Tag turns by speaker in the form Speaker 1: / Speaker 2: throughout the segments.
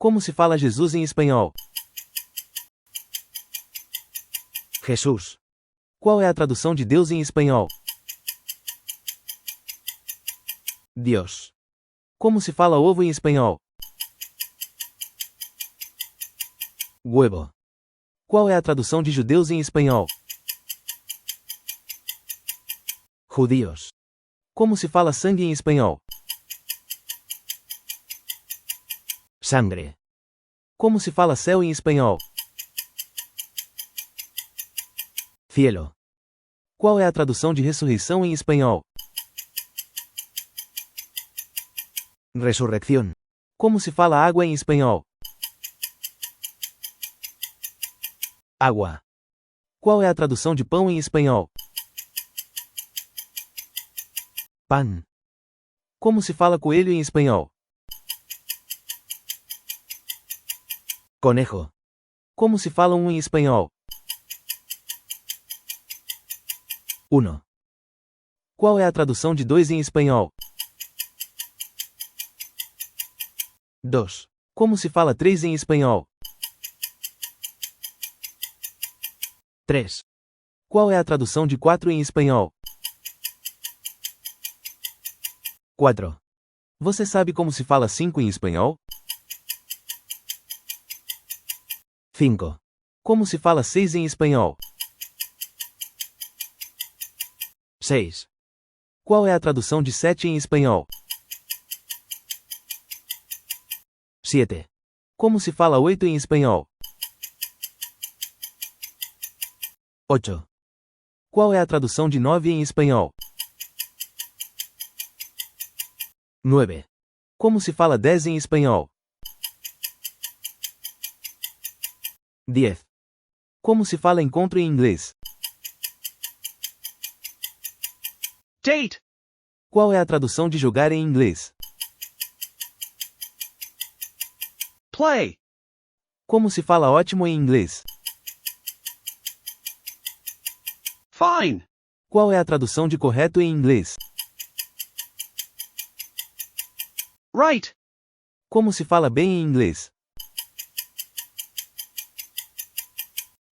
Speaker 1: Como se fala Jesus em espanhol?
Speaker 2: Jesús.
Speaker 1: Qual é a tradução de Deus em espanhol?
Speaker 2: Dios.
Speaker 1: Como se fala ovo em espanhol?
Speaker 2: Huevo.
Speaker 1: Qual é a tradução de judeus em espanhol?
Speaker 2: Judíos.
Speaker 1: Como se fala sangue em espanhol?
Speaker 2: Sangre.
Speaker 1: Como se fala céu em espanhol?
Speaker 2: Cielo.
Speaker 1: Qual é a tradução de ressurreição em espanhol?
Speaker 2: Resurrección.
Speaker 1: Como se fala água em espanhol?
Speaker 2: Agua.
Speaker 1: Qual é a tradução de pão em espanhol?
Speaker 2: Pan.
Speaker 1: Como se fala coelho em espanhol?
Speaker 2: Conejo.
Speaker 1: Como se fala em espanhol?
Speaker 2: Uno.
Speaker 1: Qual é a tradução de dois em espanhol?
Speaker 2: Dos.
Speaker 1: Como se fala três em espanhol?
Speaker 2: Tres.
Speaker 1: Qual é a tradução de quatro em espanhol?
Speaker 2: Cuatro.
Speaker 1: Você sabe como se fala cinco em espanhol?
Speaker 2: Cinco.
Speaker 1: Como se fala seis em espanhol?
Speaker 2: Seis.
Speaker 1: Qual é a tradução de sete em espanhol?
Speaker 2: Siete.
Speaker 1: Como se fala oito em espanhol?
Speaker 2: Ocho.
Speaker 1: Qual é a tradução de nove em espanhol?
Speaker 2: Nueve.
Speaker 1: Como se fala 10 em espanhol?
Speaker 2: 10.
Speaker 1: Como se fala encontro em inglês?
Speaker 3: Date.
Speaker 1: Qual é a tradução de jogar em inglês?
Speaker 3: Play.
Speaker 1: Como se fala ótimo em inglês?
Speaker 3: Fine.
Speaker 1: Qual é a tradução de correto em inglês?
Speaker 3: Right.
Speaker 1: Como se fala bem em inglês?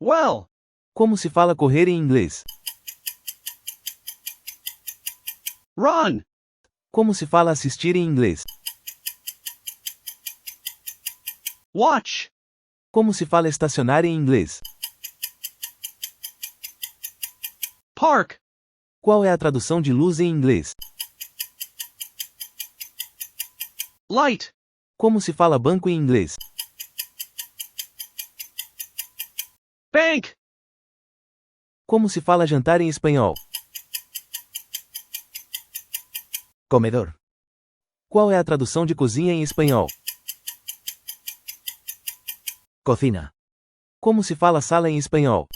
Speaker 3: Well.
Speaker 1: Como se fala correr em inglês?
Speaker 3: Run.
Speaker 1: Como se fala assistir em inglês?
Speaker 3: Watch.
Speaker 1: Como se fala estacionar em inglês?
Speaker 3: Park.
Speaker 1: Qual é a tradução de luz em inglês?
Speaker 3: Light.
Speaker 1: Como se fala banco em inglês?
Speaker 3: Bank.
Speaker 1: Como se fala jantar em espanhol?
Speaker 2: Comedor.
Speaker 1: Qual é a tradução de cozinha em espanhol?
Speaker 2: Cocina.
Speaker 1: Como se fala sala em espanhol?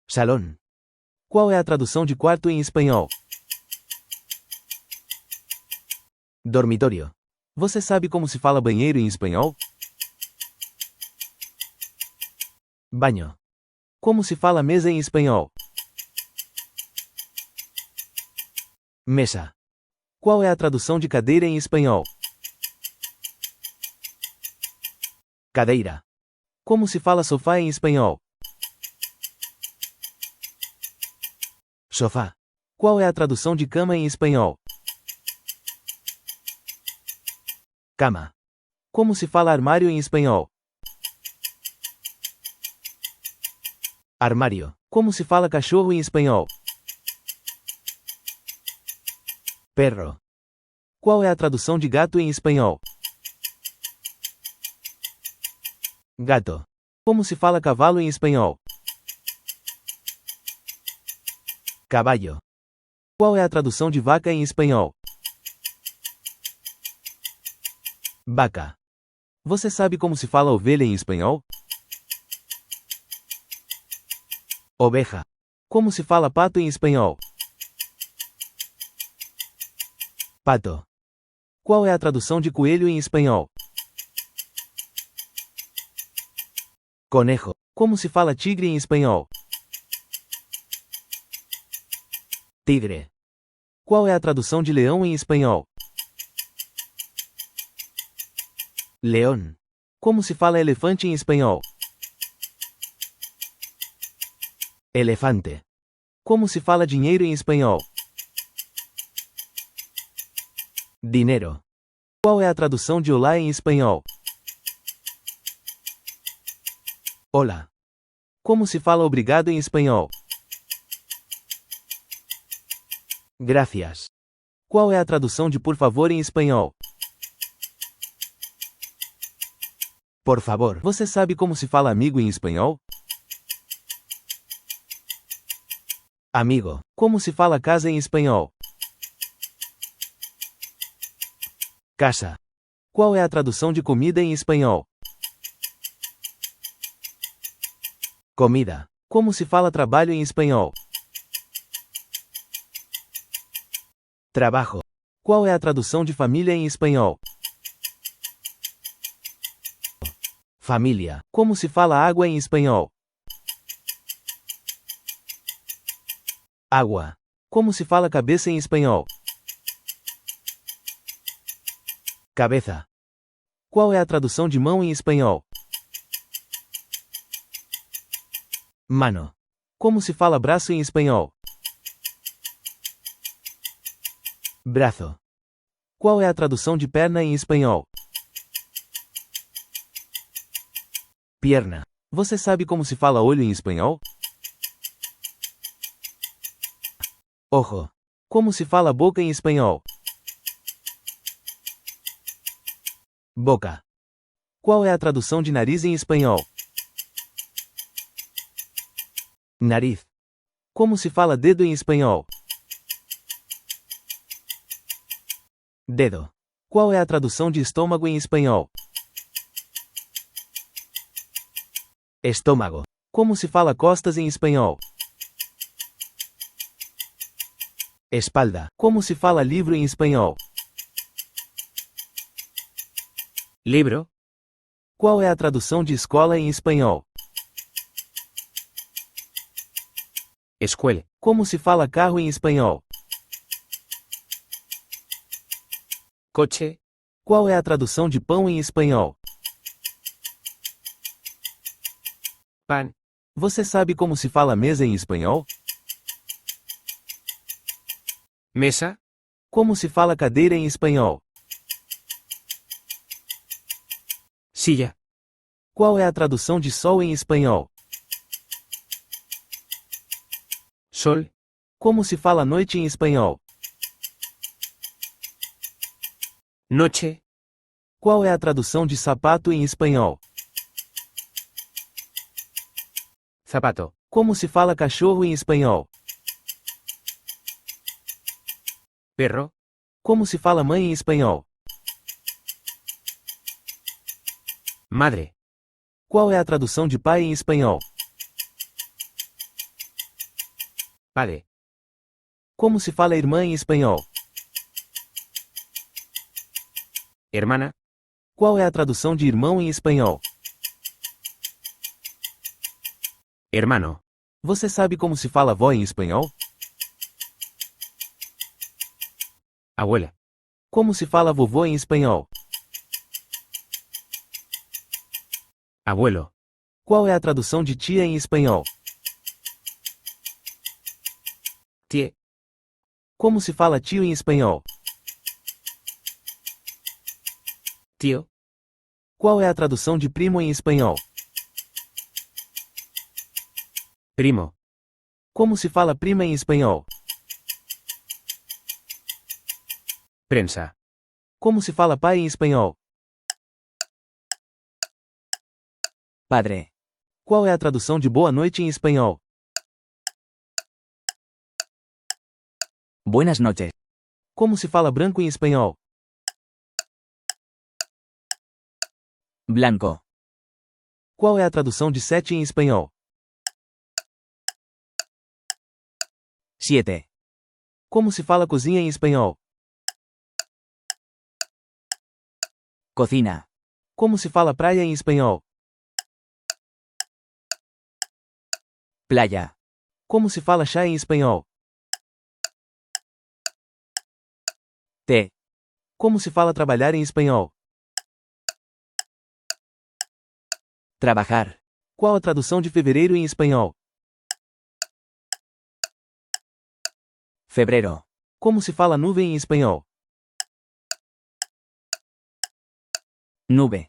Speaker 2: Salón.
Speaker 1: Qual é a tradução de quarto em espanhol?
Speaker 2: Dormitorio.
Speaker 1: Você sabe como se fala banheiro em espanhol?
Speaker 2: Baño.
Speaker 1: Como se fala mesa em espanhol?
Speaker 2: Mesa.
Speaker 1: Qual é a tradução de cadeira em espanhol?
Speaker 2: Cadeira.
Speaker 1: Como se fala sofá em espanhol?
Speaker 2: Sofá.
Speaker 1: Qual é a tradução de cama em espanhol?
Speaker 2: Cama.
Speaker 1: Como se fala armário em espanhol?
Speaker 2: Armario.
Speaker 1: Como se fala cachorro em espanhol?
Speaker 2: Perro.
Speaker 1: Qual é a tradução de gato em espanhol?
Speaker 2: Gato.
Speaker 1: Como se fala cavalo em espanhol?
Speaker 2: Caballo.
Speaker 1: Qual é a tradução de vaca em espanhol?
Speaker 2: Vaca.
Speaker 1: Você sabe como se fala ovelha em espanhol?
Speaker 2: Oveja.
Speaker 1: Como se fala pato em espanhol?
Speaker 2: Pato.
Speaker 1: Qual é a tradução de coelho em espanhol?
Speaker 2: Conejo.
Speaker 1: Como se fala tigre em espanhol?
Speaker 2: Tigre.
Speaker 1: Qual é a tradução de leão em espanhol?
Speaker 2: León.
Speaker 1: Como se fala elefante em espanhol?
Speaker 2: Elefante.
Speaker 1: Como se fala dinheiro em espanhol?
Speaker 2: Dinero.
Speaker 1: Qual é a tradução de olá em espanhol?
Speaker 2: Hola.
Speaker 1: Como se fala obrigado em espanhol?
Speaker 2: Gracias.
Speaker 1: Qual é a tradução de por favor em espanhol?
Speaker 2: Por favor.
Speaker 1: Você sabe como se fala amigo em espanhol?
Speaker 2: Amigo.
Speaker 1: Como se fala casa em espanhol?
Speaker 2: Casa.
Speaker 1: Qual é a tradução de comida em espanhol?
Speaker 2: Comida.
Speaker 1: Como se fala trabalho em espanhol?
Speaker 2: Trabajo.
Speaker 1: Qual é a tradução de família em espanhol?
Speaker 2: Familia.
Speaker 1: Como se fala água em espanhol?
Speaker 2: Agua.
Speaker 1: Como se fala cabeça em espanhol?
Speaker 2: Cabeza.
Speaker 1: Qual é a tradução de mão em espanhol?
Speaker 2: Mano.
Speaker 1: Como se fala braço em espanhol?
Speaker 2: Brazo.
Speaker 1: Qual é a tradução de perna em espanhol?
Speaker 2: Pierna.
Speaker 1: Você sabe como se fala olho em espanhol?
Speaker 2: Ojo.
Speaker 1: Como se fala boca em espanhol?
Speaker 2: Boca.
Speaker 1: Qual é a tradução de nariz em espanhol?
Speaker 2: Nariz.
Speaker 1: Como se fala dedo em espanhol?
Speaker 2: Dedo.
Speaker 1: Qual é a tradução de estômago em espanhol?
Speaker 2: Estómago.
Speaker 1: Como se fala costas em espanhol?
Speaker 2: Espalda.
Speaker 1: Como se fala livro em espanhol?
Speaker 2: Libro.
Speaker 1: Qual é a tradução de escola em espanhol?
Speaker 2: Escuela.
Speaker 1: Como se fala carro em espanhol?
Speaker 2: Coche.
Speaker 1: Qual é a tradução de pão em espanhol?
Speaker 2: Pan.
Speaker 1: Você sabe como se fala mesa em espanhol?
Speaker 2: Mesa.
Speaker 1: Como se fala cadeira em espanhol?
Speaker 2: Silla.
Speaker 1: Qual é a tradução de sol em espanhol?
Speaker 2: Sol.
Speaker 1: Como se fala noite em espanhol?
Speaker 2: Noche.
Speaker 1: Qual é a tradução de sapato em espanhol?
Speaker 2: Zapato.
Speaker 1: Como se fala cachorro em espanhol?
Speaker 2: Perro.
Speaker 1: Como se fala mãe em espanhol?
Speaker 2: Madre.
Speaker 1: Qual é a tradução de pai em espanhol?
Speaker 2: Padre.
Speaker 1: Como se fala irmã em espanhol?
Speaker 2: Hermana.
Speaker 1: Qual é a tradução de irmão em espanhol?
Speaker 2: Hermano.
Speaker 1: Você sabe como se fala avó em espanhol?
Speaker 2: Abuela.
Speaker 1: Como se fala vovô em espanhol?
Speaker 2: Abuelo.
Speaker 1: Qual é a tradução de tia em espanhol?
Speaker 2: Tie.
Speaker 1: Como se fala tio em espanhol?
Speaker 2: Tío.
Speaker 1: Qual é a tradução de primo em espanhol?
Speaker 2: Primo.
Speaker 1: Como se fala prima em espanhol?
Speaker 2: Prensa.
Speaker 1: Como se fala pai em espanhol?
Speaker 2: Padre.
Speaker 1: Qual é a tradução de boa noite em espanhol?
Speaker 2: Buenas noches.
Speaker 1: Como se fala branco em espanhol?
Speaker 2: Blanco.
Speaker 1: Qual é a tradução de 7 em espanhol?
Speaker 2: 7.
Speaker 1: Como se fala cozinha em espanhol?
Speaker 2: Cocina.
Speaker 1: Como se fala praia em espanhol?
Speaker 2: Playa.
Speaker 1: Como se fala chá em espanhol?
Speaker 2: Té.
Speaker 1: Como se fala trabalhar em espanhol?
Speaker 2: Trabajar.
Speaker 1: Qual a tradução de fevereiro em espanhol?
Speaker 2: Febrero.
Speaker 1: Como se fala nuvem em espanhol?
Speaker 2: Nube.